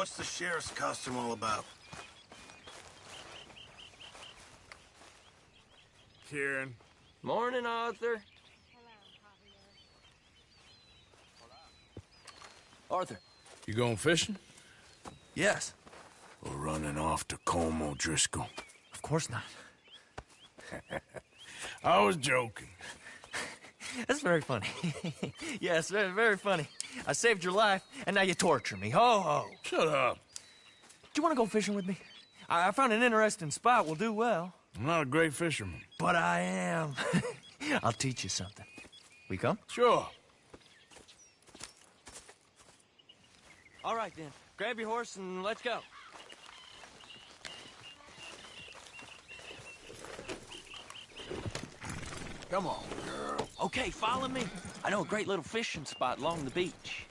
What's the sheriff's costume all about? Kieran. Morning, Arthur. Arthur. You going fishing? Yes. We're running off to Colm O'Driscoll. Of course not. I was joking. That's very funny. Yes, very, very funny. I saved your life, and now you torture me. Ho, ho. Shut up. Do you want to go fishing with me? I found an interesting spot. We'll do well. I'm not a great fisherman. But I am. I'll teach you something. We come? Sure. All right, then. Grab your horse and let's go. Come on, girl. Okay, follow me. I know a great little fishing spot along the beach.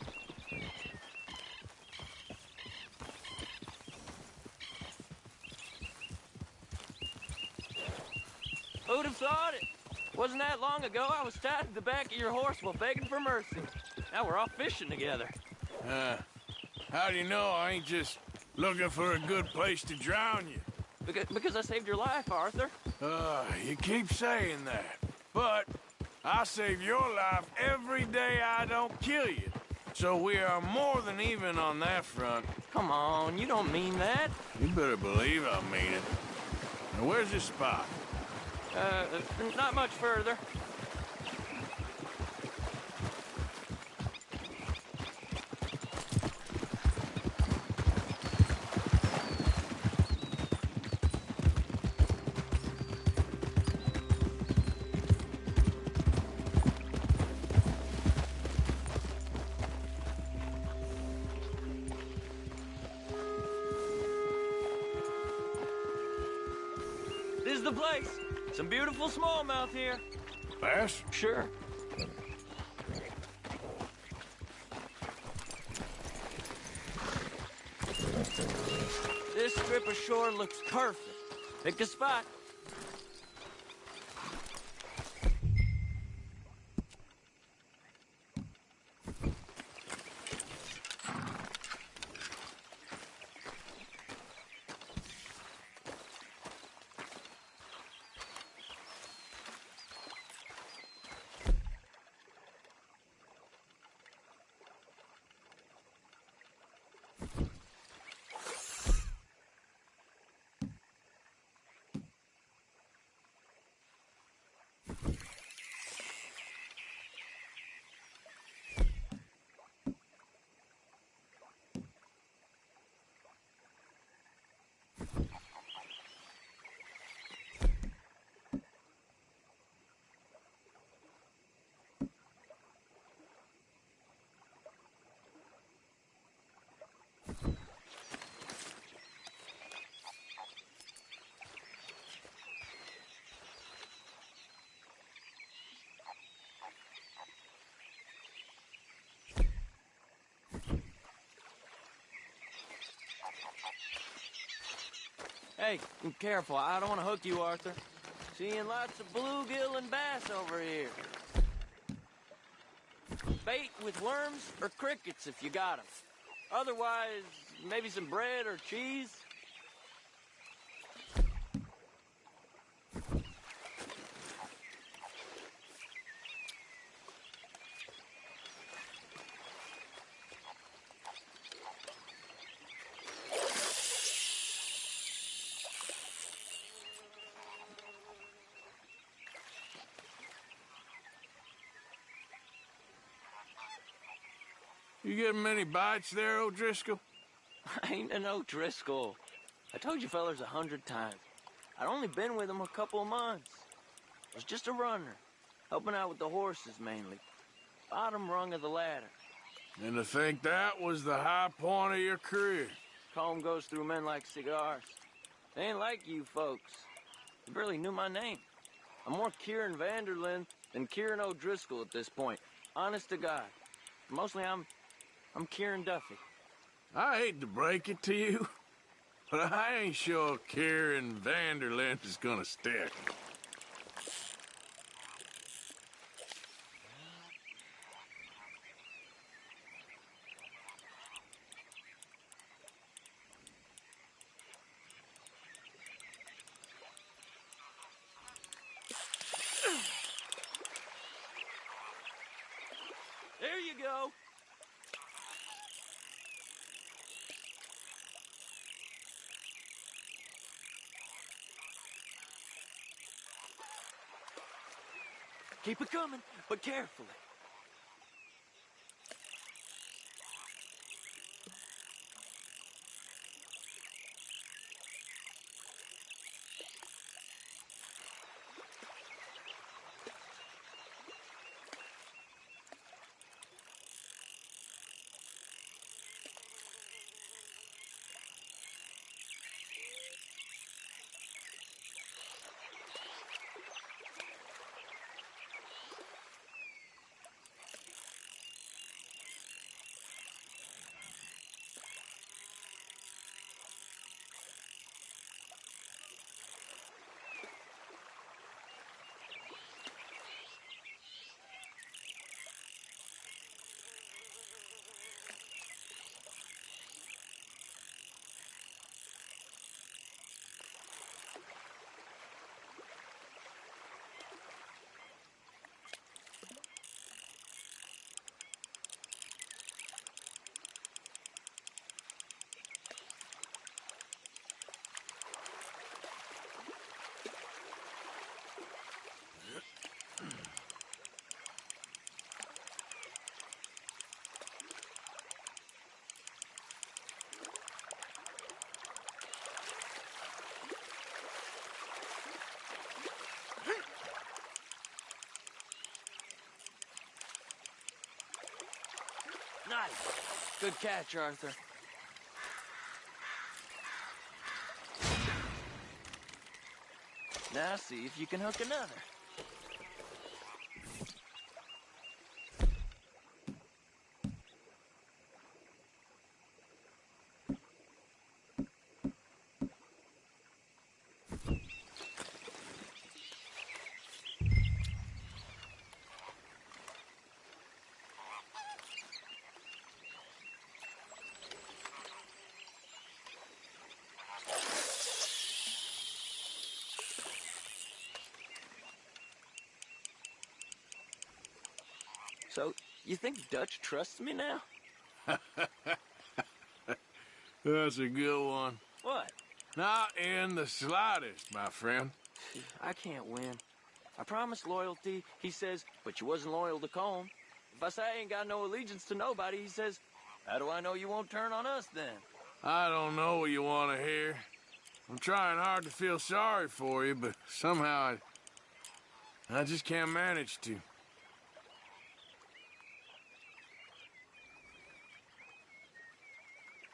Who'd have thought it? Wasn't that long ago I was tied to the back of your horse while begging for mercy. Now we're off fishing together. How do you know I ain't just looking for a good place to drown you? Because I saved your life, Arthur. You keep saying that. But I save your life every day I don't kill you. So we are more than even on that front. Come on, you don't mean that. You better believe I mean it. Now, where's this spot? Not much further. This is the place. Some beautiful smallmouth here. Bass? Sure. This strip of shore looks perfect. Pick a spot. Hey, be careful. I don't want to hook you, Arthur. Seeing lots of bluegill and bass over here. Bait with worms or crickets if you got them. Otherwise, maybe some bread or cheese. You getting many bites there, O'Driscoll? I ain't an O'Driscoll. I told you fellers 100 times. I'd only been with him a couple of months. I was just a runner, helping out with the horses mainly. Bottom rung of the ladder. And to think that was the high point of your career. Colm goes through men like cigars. They ain't like you folks. They barely knew my name. I'm more Kieran Vanderlyn than Kieran O'Driscoll at this point. Honest to God. Mostly I'm Kieran Duffy. I hate to break it to you, but I ain't sure Kieran Vanderlyn is gonna stick. you go. Keep it coming, but carefully. Nice. Good catch, Arthur. Now see if you can hook another. So, you think Dutch trusts me now? That's a good one. What? Not in the slightest, my friend. I can't win. I promised loyalty, he says, but you wasn't loyal to Colm. If I say I ain't got no allegiance to nobody, he says, how do I know you won't turn on us then? I don't know what you want to hear. I'm trying hard to feel sorry for you, but somehow I just can't manage to.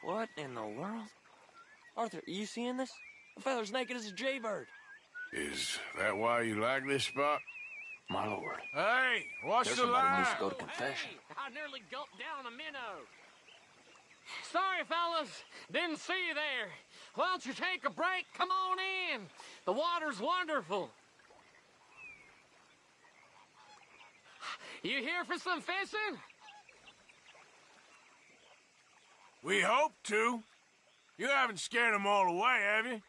What in the world? Arthur, are you seeing this? The fella's naked as a jaybird. Is that why you like this spot? My lord. Hey, watch There's the somebody line. needs to go to confession. Hey, I nearly gulped down a minnow. Sorry, fellas. Didn't see you there. Why don't you take a break? Come on in. The water's wonderful. You here for some fishing? We hope to. You haven't scared them all away, have you?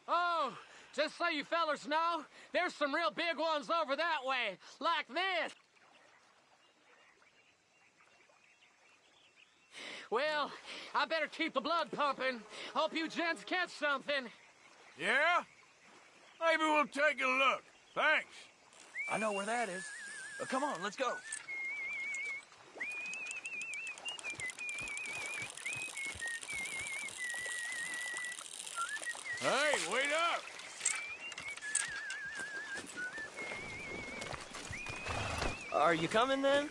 Oh, just so you fellas know, there's some real big ones over that way, like this. Well, I better keep the blood pumping. Hope you gents catch something. Yeah? Maybe we'll take a look. Thanks. I know where that is. Come on, let's go. Hey, wait up! Are you coming then?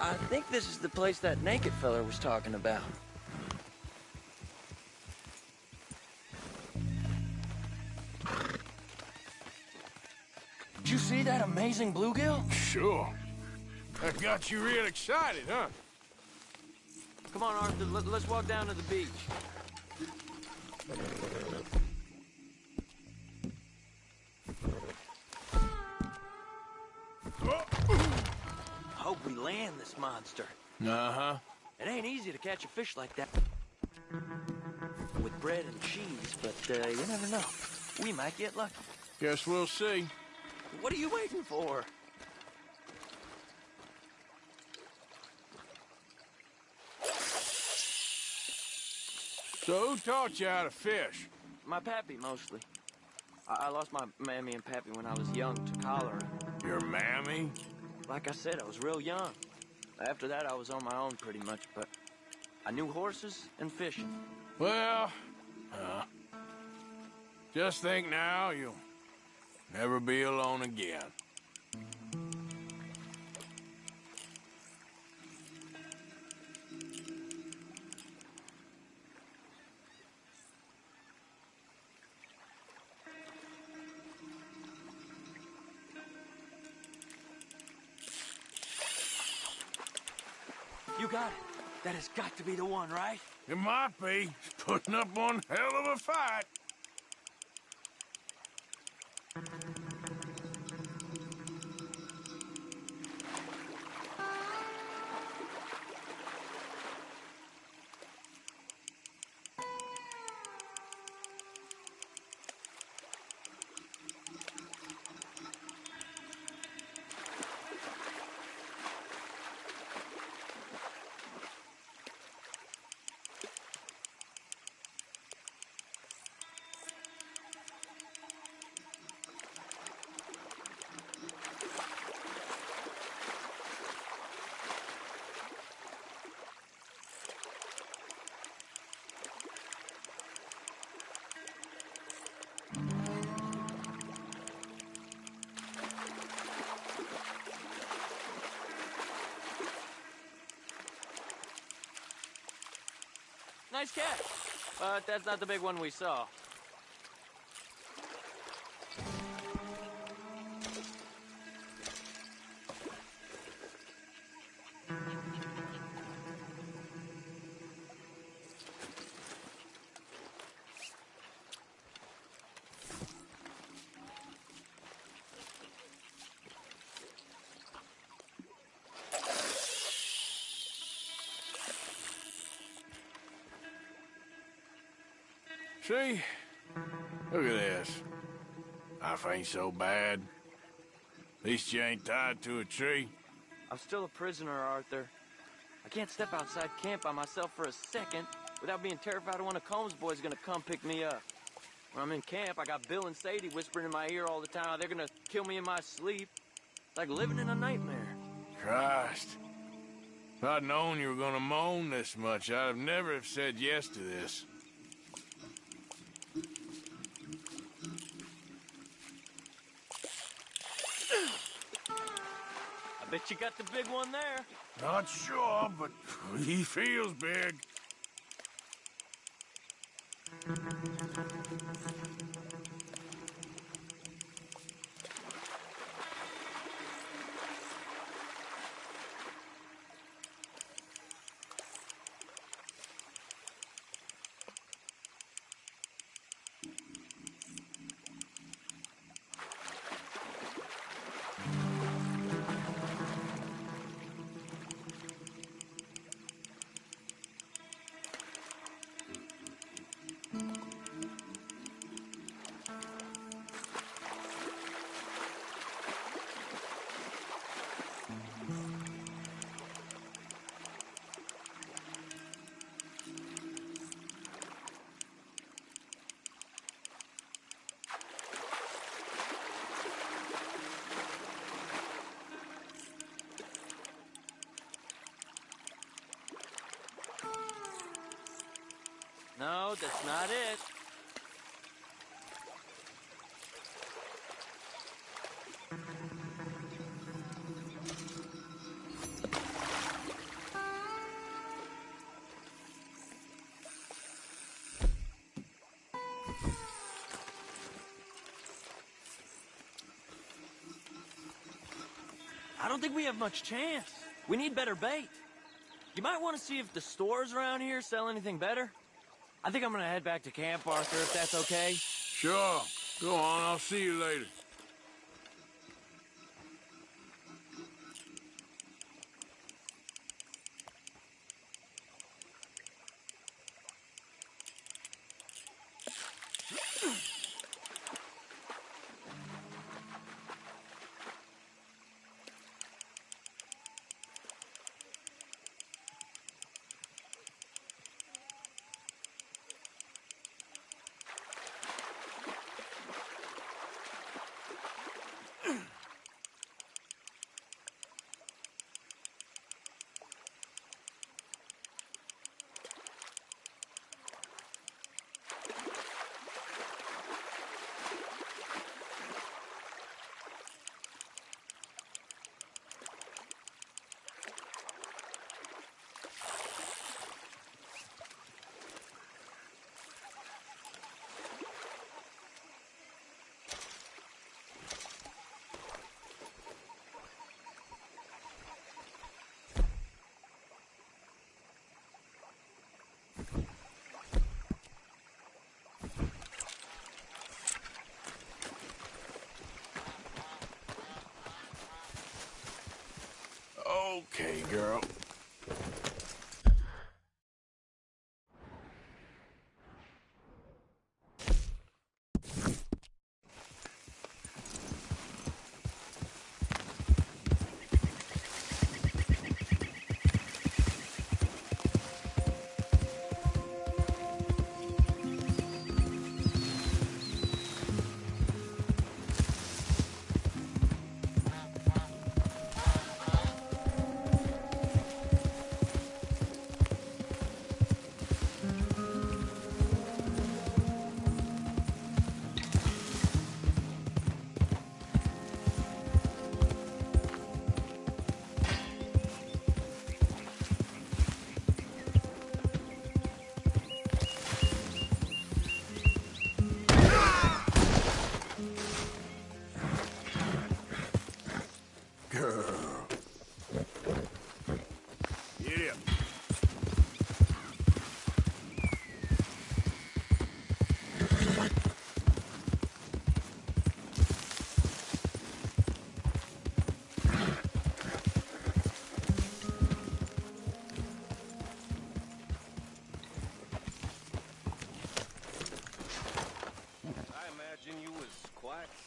I think this is the place that naked fella was talking about. that amazing bluegill? Sure. That got you real excited, huh? Come on, Arthur, let's walk down to the beach. Hope we land this monster. Uh-huh. It ain't easy to catch a fish like that with bread and cheese, but you never know. We might get lucky. Guess we'll see. What are you waiting for? So who taught you how to fish? My pappy, mostly. I lost my mammy and pappy when I was young to cholera. Your mammy? Like I said, I was real young. After that, I was on my own pretty much, but I knew horses and fishing. Well, just think now, you'll never be alone again. You got it. That has got to be the one, right? It might be. It's putting up one hell of a fight. Nice catch. But that's not the big one we saw. See? Look at this. Life ain't so bad. At least you ain't tied to a tree. I'm still a prisoner, Arthur. I can't step outside camp by myself for a second without being terrified one of Combs' boys is gonna come pick me up. When I'm in camp, I got Bill and Sadie whispering in my ear all the time how they're gonna kill me in my sleep. It's like living in a nightmare. Christ. If I'd known you were gonna moan this much, I'd have never have said yes to this. I bet you got the big one there. Not sure, but he feels big. No, that's not it. don't think we have much chance. We need better bait. You might want to see if the stores around here sell anything better. I think I'm gonna head back to camp, Arthur, if that's okay. Sure. Go on, I'll see you later. Okay, girl.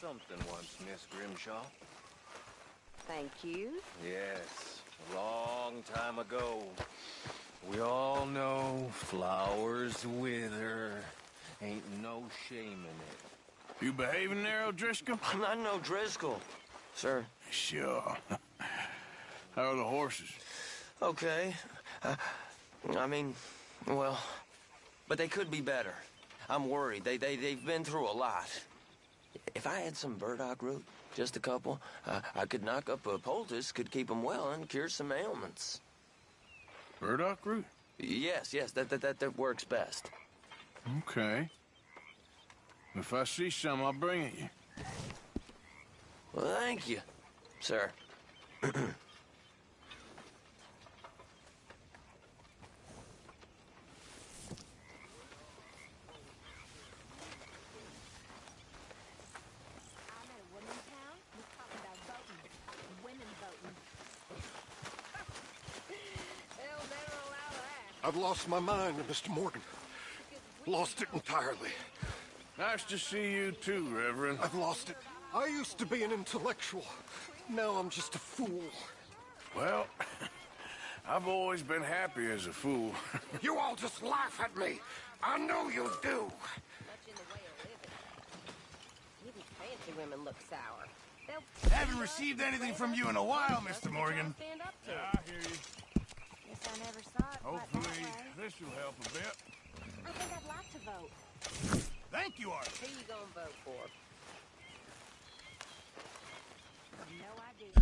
Something once, Miss Grimshaw. Thank you. Yes, a long time ago. We all know flowers wither. Ain't no shame in it. You behaving there, O'Driscoll? I'm not no Driscoll, sir. Sure. How are the horses? Okay. I mean, well, but they could be better. I'm worried. They've been through a lot. If I had some burdock root, just a couple, I could knock up a poultice, could keep them well, and cure some ailments. Burdock root? Yes, that works best. Okay. If I see some, I'll bring it you. Well, thank you, sir. I've lost my mind, Mr. Morgan. Lost it entirely. Nice to see you too, Reverend. I've lost it. I used to be an intellectual. Now I'm just a fool. Well, I've always been happy as a fool. You all just laugh at me. I know you do. Much in the way of living. Even fancy women look sour. Haven't received anything from you in a while, Mr. Morgan. Stand up to it. I hear you. Guess I never saw it quite that Hopefully, way. this will help a bit. I think I'd like to vote. Thank you, Art. Who you gonna vote for? No idea.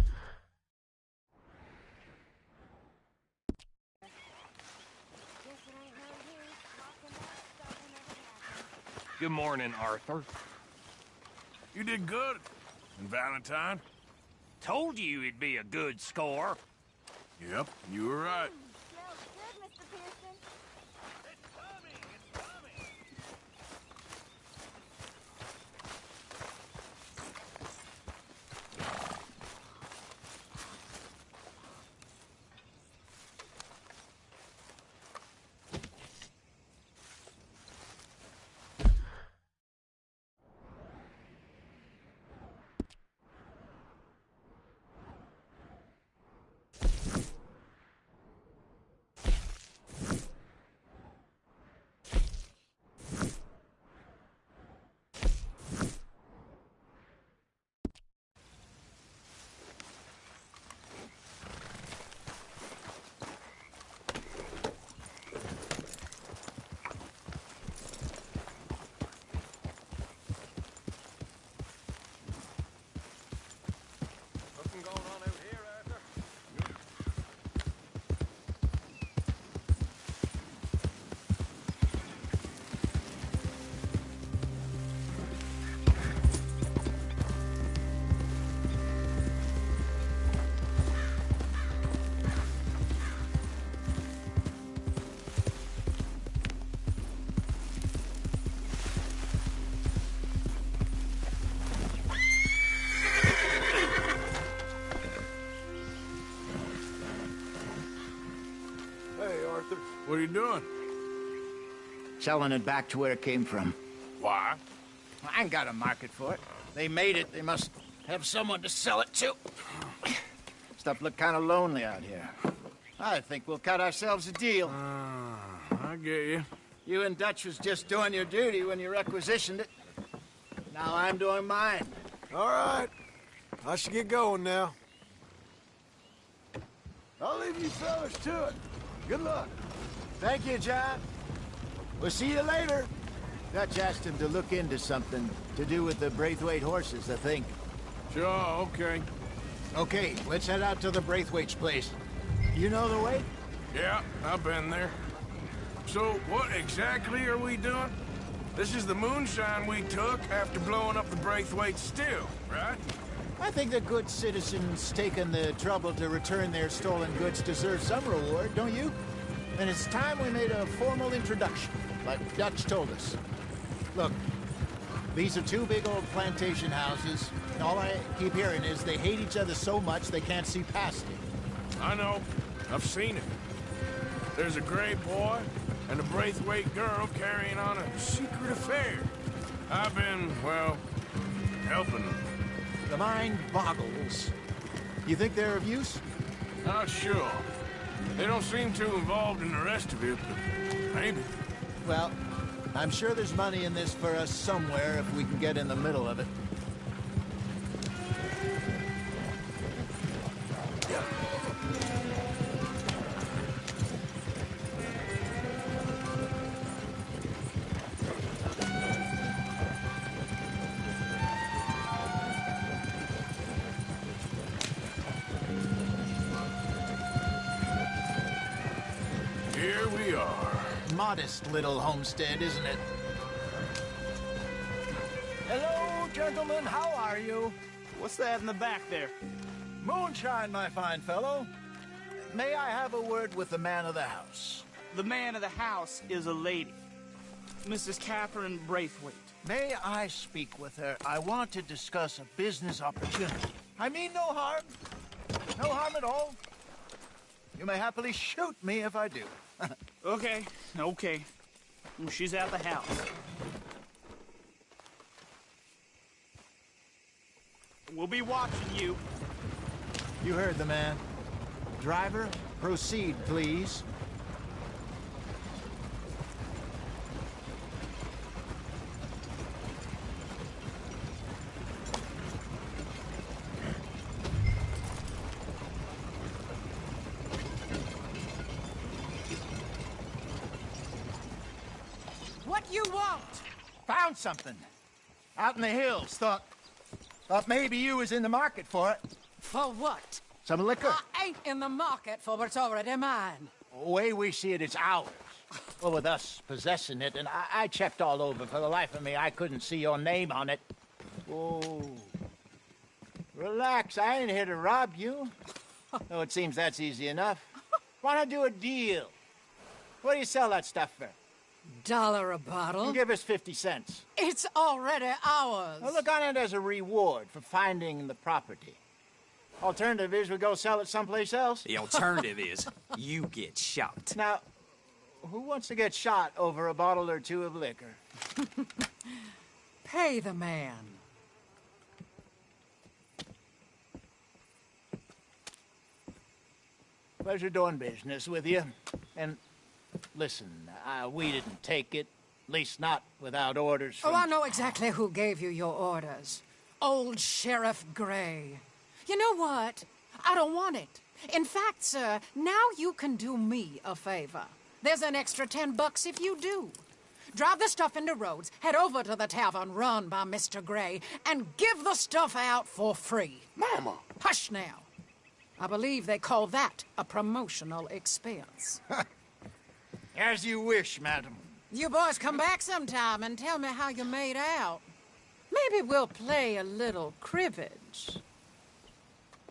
Guess it ain't no use talking about stuff that never happened. Good morning, Arthur. You did good. And Valentine? Told you it'd be a good score. Yep, you were right. Smells good, Mr. Pearson. Nothing going on out here, Arthur? Hey, Arthur. What are you doing? Selling it back to where it came from. Why? I ain't got a market for it. They made it. They must have someone to sell it to. Stuff look kind of lonely out here. I think we'll cut ourselves a deal. I get you. You and Dutch was just doing your duty when you requisitioned it. Now I'm doing mine. All right. I should get going now. I'll leave you fellas to it. Good luck. Thank you, John. We'll see you later. Dutch asked him to look into something to do with the Braithwaite horses, I think. Sure, okay. Okay, let's head out to the Braithwaite's place. You know the way? Yeah, I've been there. So, what exactly are we doing? This is the moonshine we took after blowing up the Braithwaite still, right? I think the good citizens taking the trouble to return their stolen goods deserve some reward, don't you? And it's time we made a formal introduction, like Dutch told us. Look, these are two big old plantation houses, and all I keep hearing is they hate each other so much they can't see past it. I know. I've seen it. There's a gray boy and a Braithwaite girl carrying on a secret affair. I've been, well, helping them. The mind boggles. You think they're of use? Not sure. They don't seem too involved in the rest of it, but maybe. Well, I'm sure there's money in this for us somewhere if we can get in the middle of it. Here we are. Modest little homestead, isn't it? Hello, gentlemen. How are you? What's that in the back there? Moonshine, my fine fellow. May I have a word with the man of the house? The man of the house is a lady. Mrs. Catherine Braithwaite. May I speak with her? I want to discuss a business opportunity. I mean no harm. No harm at all. You may happily shoot me if I do. Okay. She's at the house. We'll be watching you. You heard the man. Driver, proceed, please. What you want? Found something. Out in the hills. Thought maybe you was in the market for it. For what? Some liquor. I ain't in the market for what's already mine. The way we see it, it's ours. Well, with us possessing it, and I checked all over. For the life of me, I couldn't see your name on it. Oh. Relax, I ain't here to rob you. Oh, it seems that's easy enough. Why not do a deal? What do you sell that stuff for? $1 a bottle? You give us 50 cents. It's already ours. Well, look on it as a reward for finding the property. Alternative is we go sell it someplace else. The alternative is you get shot. Now, who wants to get shot over a bottle or two of liquor? Pay the man. Pleasure doing business with you. And listen, we didn't take it. At least not without orders from... Oh, I know exactly who gave you your orders. Old Sheriff Gray. You know what? I don't want it. In fact, sir, now you can do me a favor. There's an extra $10 if you do. Drive the stuff into Rhodes, head over to the tavern run by Mr. Gray, and give the stuff out for free. Mama! Hush now. I believe they call that a promotional expense. As you wish, madam. You boys come back sometime and tell me how you made out. Maybe we'll play a little cribbage.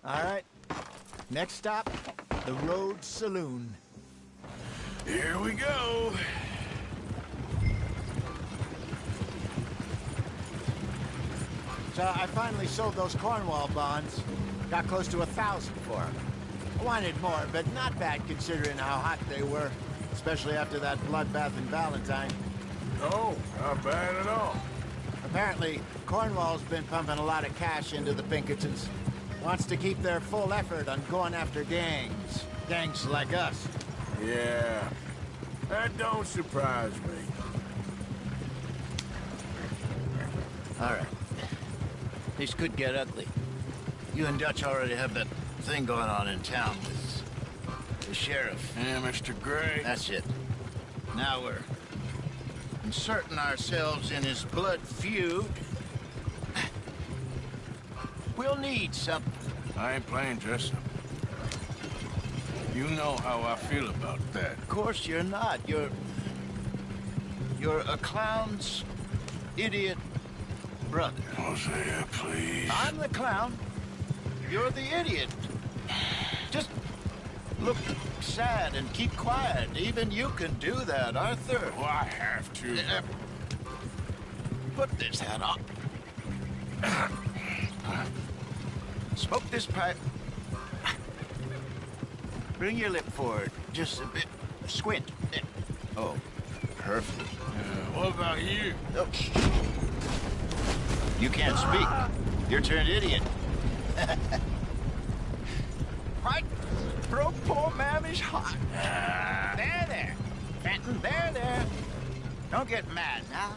All right. Next stop, the Rhodes Saloon. Here we go. So I finally sold those Cornwall bonds. Got close to 1,000 for them. I wanted more, but not bad considering how hot they were. Especially after that bloodbath in Valentine. Oh, not bad at all. Apparently, Cornwall's been pumping a lot of cash into the Pinkertons. Wants to keep their full effort on going after gangs. Gangs like us. Yeah, that don't surprise me. All right. This could get ugly. You and Dutch already have that thing going on in town with the sheriff. Yeah, Mr. Gray. That's it. Now we're inserting ourselves in his blood feud. We'll need something. I ain't playing dress up. You know how I feel about that. Of course you're not. You're a clown's idiot brother. Hosea, please. I'm the clown. You're the idiot. Just look sad and keep quiet. Even you can do that, Arthur. Oh, I have to. Put this hat on. Smoke this pipe. Bring your lip forward. Just a bit. Squint. Oh, perfect. What about you? Oh. You can't speak. You're turned idiot. Right? Bro, poor mammy's hot. There. Fenton, there. Don't get mad now.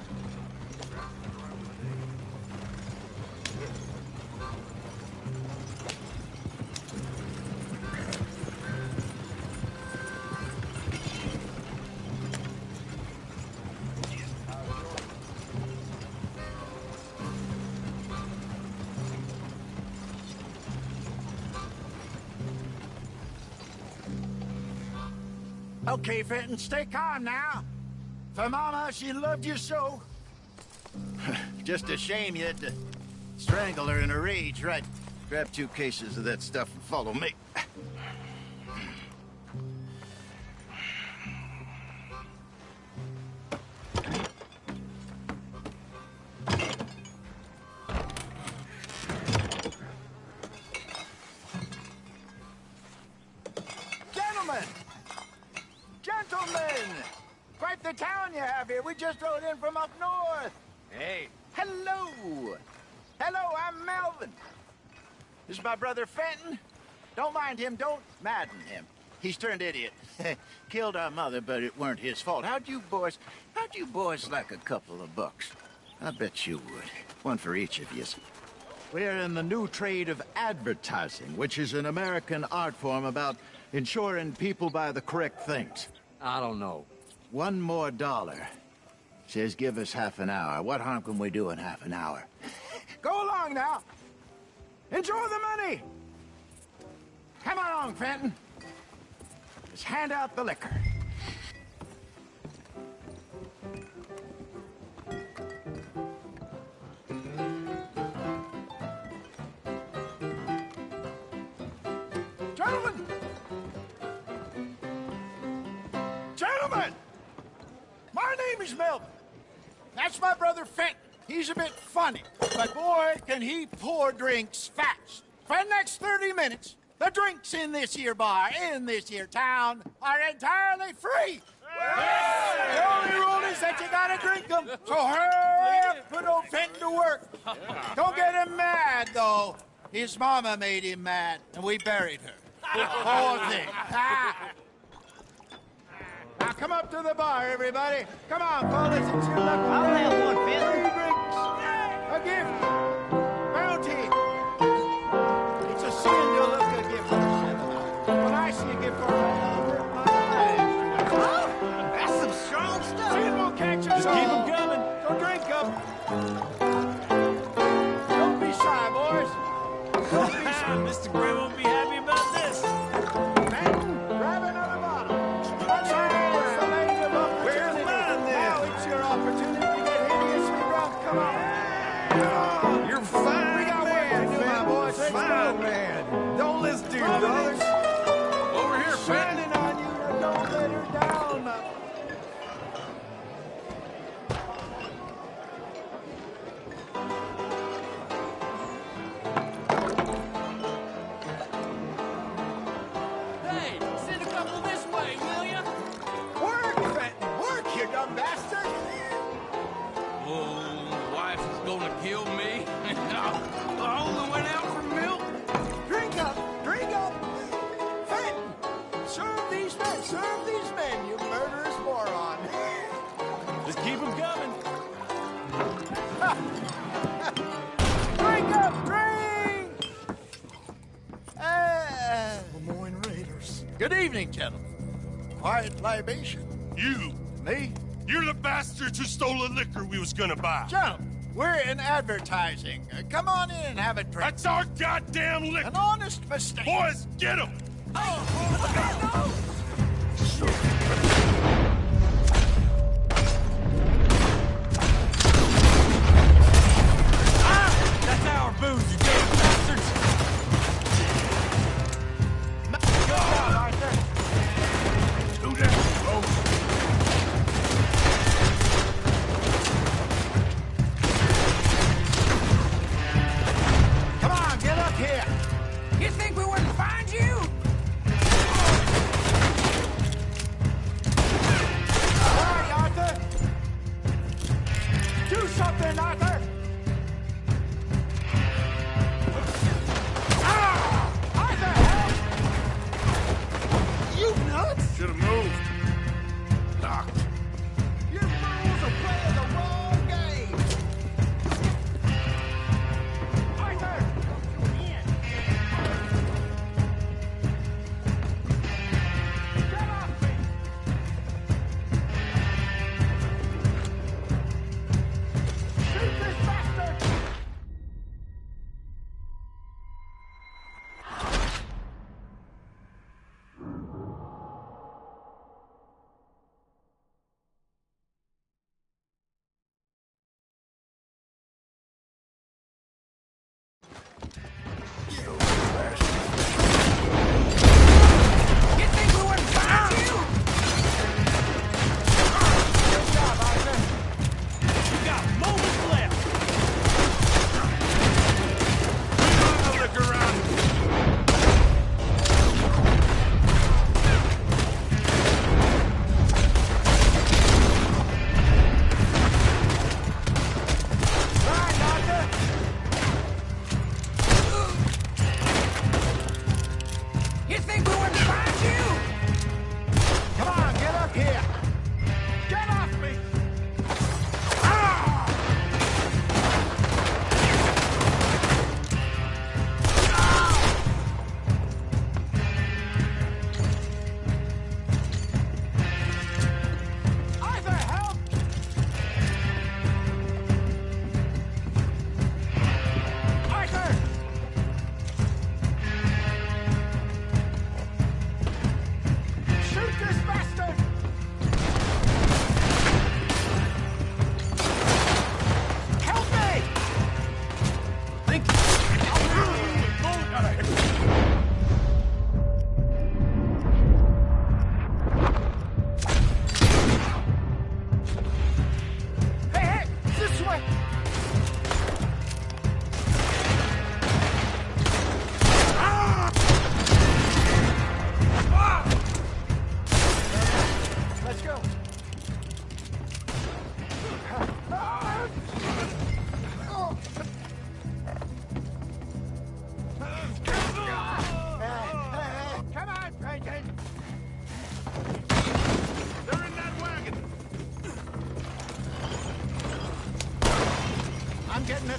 Okay, Fenton, stay calm now. For Mama, she loved you so. Just a shame you had to strangle her in a rage, right? Grab 2 cases of that stuff and follow me. Gentlemen! Quite the town you have here. We just rode in from up north. Hey. Hello. Hello, I'm Melvin. This is my brother Fenton. Don't mind him. Don't madden him. He's turned idiot. Killed our mother, but it weren't his fault. How'd you boys like a couple of bucks? I bet you would. One for each of you. We're in the new trade of advertising, which is an American art form about ensuring people buy the correct things. I don't know. $1 more. Says give us half an hour. What harm can we do in half an hour? Go along now. Enjoy the money. Come along, Fenton. Let's hand out the liquor. Gentlemen! Gentlemen! My name is Melvin. That's my brother Fenton. He's a bit funny, but boy, can he pour drinks fast. For the next 30 minutes, the drinks in this here bar, in this here town, are entirely free. The only rule is that you gotta drink them. So hurry up, put old Fenton to work. Don't get him mad, though. His mama made him mad, and we buried her. Poor thing. Now come up to the bar, everybody. Come on, fellas, it's your lucky day. I'll have one, Fenton. Free drinks, a gift, bounty. It's a sin to look a gift horse in the mouth. When I see a gift horse, I hurt my eyes. Oh, that's some strong stuff. Sin won't catch us Just all. keep 'em coming. So drink up. Don't be shy, boys. Don't be shy. Mr. Gray won't be happy about this. Fenton, grab another bottle. That's all. It's the lady above the Where's chimney. mine, then? Now it's your opportunity to get hideously drunk. Come on. Come on. You're fine, We got work to do, my boys. Let's Fine, go. man. Don't listen to your Providence brothers. Over here, Fenton. shining on you. Now don't let her down. Hey, send a couple this way, will ya? Work, Fenton. Work, you dumb bastard. Oh, wife is gonna kill me. I only went out for milk. Drink up. Drink up. Fenton, serve these men. Serve these men, you murderous moron. Just keep 'em coming. Drink up. Drink. Lemoyne Raiders. Good evening, gentlemen. Quiet libation. You! Me? You're the bastards who stole the liquor we was gonna buy. Gentlemen, we're in advertising. Come on in and have a drink. That's our goddamn liquor! An honest mistake. Boys, get him! That's our booze, you damn bastards. Good job, Arthur. Who that? Come on, get up here. You think we wouldn't find you? All right, Arthur. Do something, Arthur. Arthur, help! You nuts? Should have moved. Locked. You fools are playing the wrong game. Arthur! Get off me! Shoot this bastard!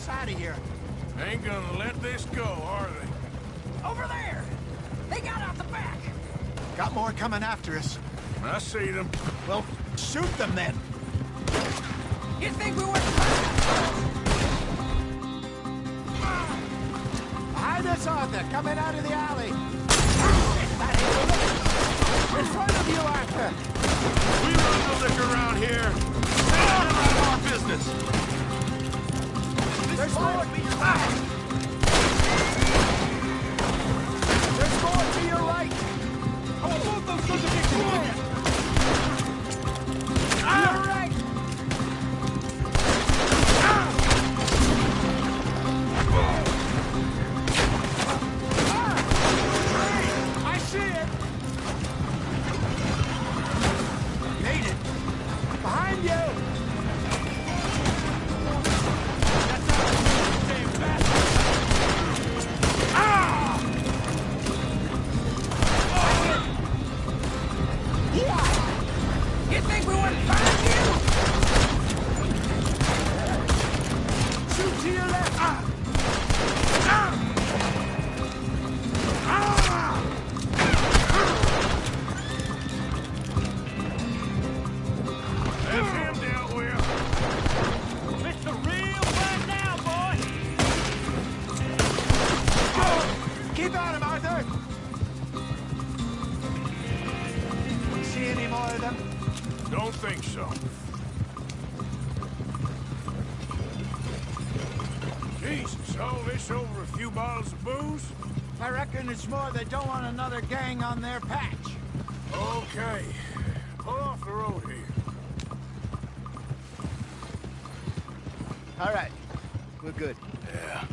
us out of here. Ain't gonna let this go, are they? Over there! They got out the back! Got more coming after us. I see them. Well, shoot them then. You think we went Behind us, Arthur, coming out of the alley. In front of you, Arthur. We run the liquor around here. None of our business. There's more. There's more to your right. How about those sons of bitches? You're right. I see it. Made it. Behind you. You think we wouldn't find you? Shoot to your left. That's him dealt with. It's the real one now, boy. Keep at him, Arthur. See any more of them? Don't think so. Jesus, all this over a few bottles of booze? I reckon it's more they don't want another gang on their patch. Okay. Pull off the road here. All right. We're good. Yeah.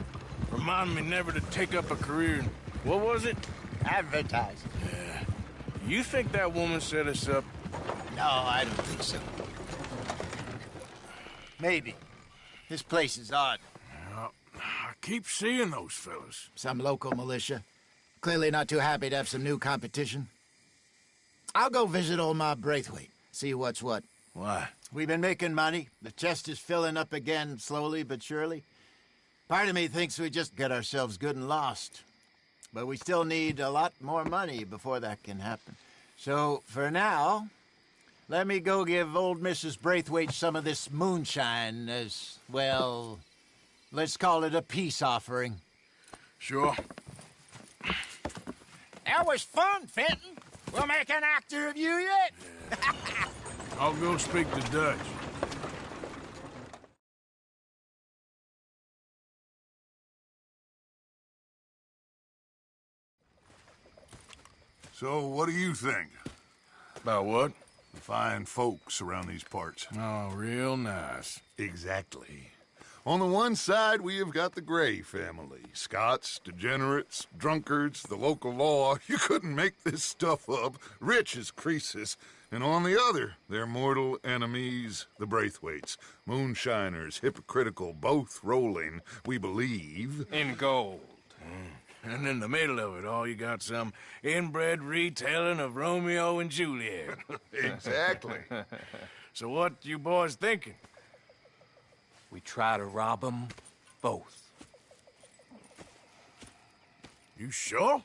Remind me never to take up a career in... What was it? Advertising. Yeah. You think that woman set us up? No, I don't think so. Maybe. This place is odd. Well, I keep seeing those fellas. Some local militia. Clearly not too happy to have some new competition. I'll go visit old Ma Braithwaite. See what's what. Why? We've been making money. The chest is filling up again, slowly but surely. Part of me thinks we just get ourselves good and lost. But we still need a lot more money before that can happen. So, for now, let me go give old Mrs. Braithwaite some of this moonshine as, well, let's call it a peace offering. Sure. That was fun, Fenton. We'll make an actor of you yet. I'll go speak to Dutch. So, what do you think? About what? The fine folks around these parts. Oh, real nice. Exactly. On the one side, we have got the Gray family. Scots, degenerates, drunkards, the local law. You couldn't make this stuff up. Rich as Croesus. And on the other, their mortal enemies, the Braithwaites. Moonshiners, hypocritical, both rolling, we believe. In gold. And in the middle of it all, you got some inbred retelling of Romeo and Juliet. Exactly. So what you boys thinking? We try to rob them both. You sure?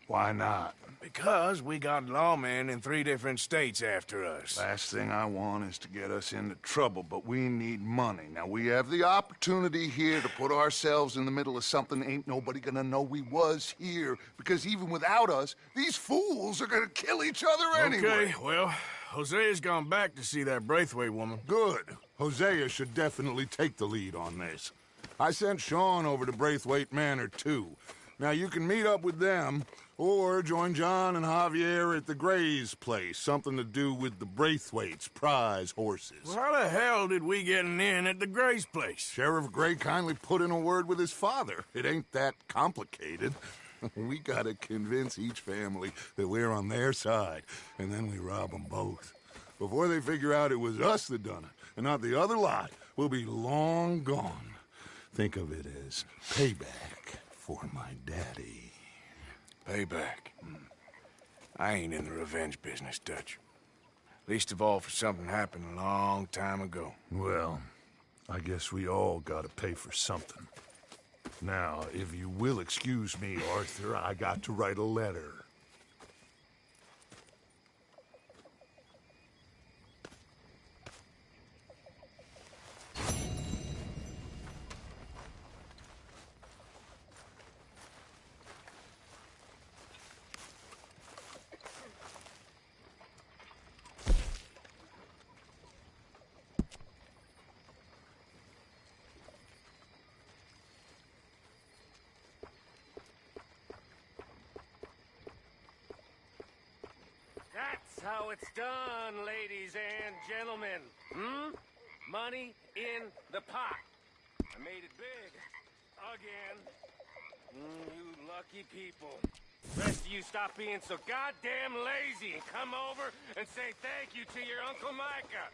Why not? Because we got lawmen in 3 different states after us. Last thing I want is to get us into trouble, but we need money. Now, we have the opportunity here to put ourselves in the middle of something ain't nobody gonna know we was here, because even without us, these fools are gonna kill each other anyway. Okay, well, Hosea's gone back to see that Braithwaite woman. Good. Hosea should definitely take the lead on this. I sent Sean over to Braithwaite Manor, too. Now, you can meet up with them, or join John and Javier at the Gray's place. Something to do with the Braithwaites' prize horses. Well, how the hell did we get in at the Gray's place? Sheriff Gray kindly put in a word with his father. It ain't that complicated. We gotta convince each family that we're on their side, and then we rob them both. Before they figure out it was us that done it, and not the other lot, we'll be long gone. Think of it as payback for my daddy. Payback. I ain't in the revenge business, Dutch. Least of all for something happened a long time ago. Well, I guess we all gotta pay for something. Now, if you will excuse me, Arthur, I got to write a letter. That's how it's done, ladies and gentlemen. Money in the pot. I made it big. Again. You lucky people. Rest of you stop being so goddamn lazy and come over and say thank you to your Uncle Micah.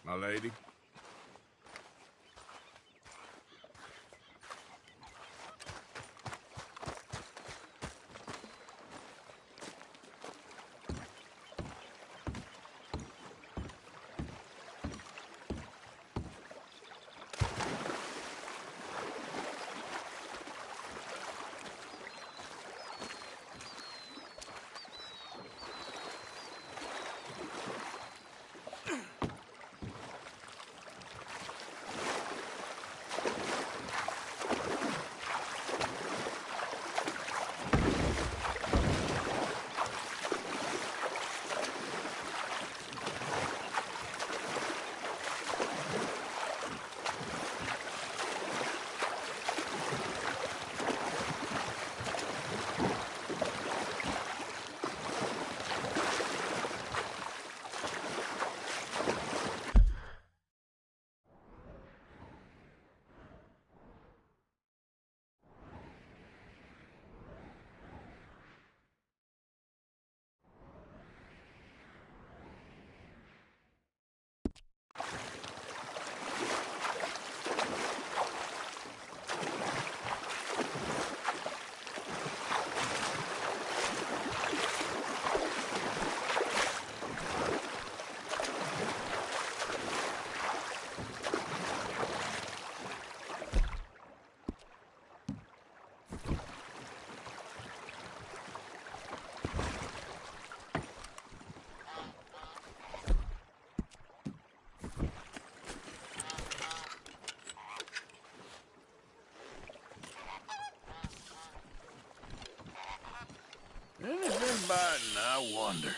My lady? Anything biting, I wonder.